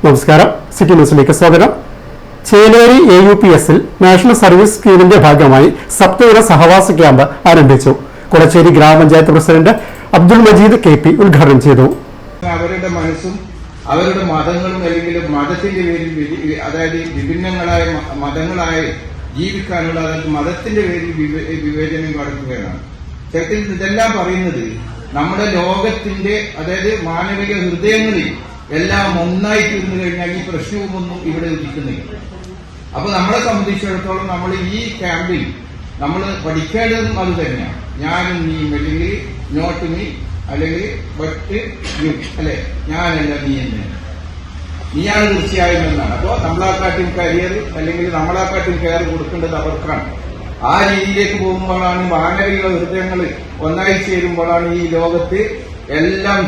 നമസ്കാരം, സിറ്റി ന്യൂസിലേക്ക് സ്വാഗതം. ചേലേരി AUPSൽ നാഷണൽ സർവീസ് സ്കീമിന്റെ ഭാഗമായി സപ്തദിന സഹവാസ ക്യാമ്പ് ആരംഭിച്ചു. കൊടച്ചേരി ഗ്രാമപഞ്ചായത്ത് പ്രസിഡന്റ് അബ്ദുൾ മജീദ് KP ഉദ്ഘാടനം ചെയ്തു. അവരുടെ മനസ്സും അവരുടെ മതങ്ങളും അല്ലെങ്കിൽ മതത്തിന്റെ പേരിൽ അതായത് വിഭിന്നങ്ങളായ മതങ്ങളായി ജീവിക്കാനുള്ള അതായത് മതത്തിന്റെ പേരിൽ വിവേചനം കാണിക്കുകയാണ്. ശരിക്കും ഇതെല്ലാം പറയുന്നത് നമ്മുടെ ലോകത്തിന്റെ അതായത് മാനവിക ഹൃദയങ്ങളിൽ എല്ലാം ഒന്നായി തീർന്നു കഴിഞ്ഞാൽ ഈ പ്രശ്നവുമൊന്നും ഇവിടെ ഉദിക്കുന്നില്ല. അപ്പൊ നമ്മളെ സംബന്ധിച്ചിടത്തോളം നമ്മൾ ഈ ക്യാമ്പിൽ നമ്മൾ പഠിക്കേണ്ടതും അത് തന്നെയാണ്. ഞാനും നീയും അല്ലെങ്കിൽ നോട്ട് മീ അല്ലെങ്കിൽ ബട്ട് യു അല്ലെ, ഞാനല്ല നീ എന്ന്, നീയാണ് തീർച്ചയായും എന്നാണ്. അപ്പോൾ നമ്മളെക്കാട്ടും കരിയർ അല്ലെങ്കിൽ നമ്മളെക്കാട്ടും കെയർ കൊടുക്കേണ്ടത് അവർക്കാണ്. ആ രീതിയിലേക്ക് പോകുമ്പോഴാണ് മാനവിക ഹൃദയങ്ങൾ ഒന്നായി ചേരുമ്പോഴാണ് ഈ ലോകത്ത് എല്ലാം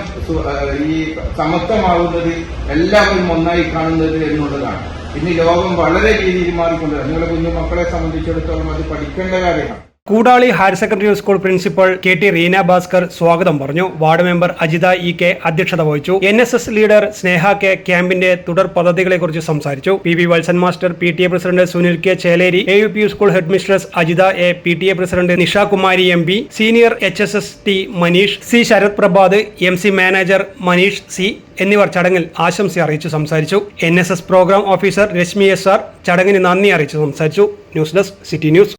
ഈ സമത്വമാകുന്നത്, എല്ലാവരും ഒന്നായി കാണുന്നത് എന്നുള്ളതാണ്. ഇനി ലോകം വളരെ രീതിയിൽ മാറിക്കൊണ്ടത്. നിങ്ങളുടെ കുഞ്ഞു മക്കളെ സംബന്ധിച്ചിടത്തോളം അത് പഠിക്കേണ്ട കാര്യമാണ്. Koodali higher secondary school principal KT Reena Bhaskar സ്വാഗതം പറഞ്ഞു. വാർഡ് മെമ്പർ അജിത EK അധ്യക്ഷത വഹിച്ചു. NSS ലീഡർ സ്നേഹ K ക്യാമ്പിന്റെ തുടർ പദ്ധതികളെക്കുറിച്ച് സംസാരിച്ചു. PV Valsan master, PTA president Sunil K Cheleri, AUP school headmistress Ajitha A, PTA president Nisha Kumari MP, senior HSST Manish C, Sarath Prabhath, MC manager Manish C എന്നിവർ ചടങ്ങിൽ ആശംസ അറിയിച്ചു സംസാരിച്ചു. NSS programme officer Reshmi SR ചടങ്ങിന് നന്ദി അറിയിച്ചു സംസാരിച്ചു. News desk, city news.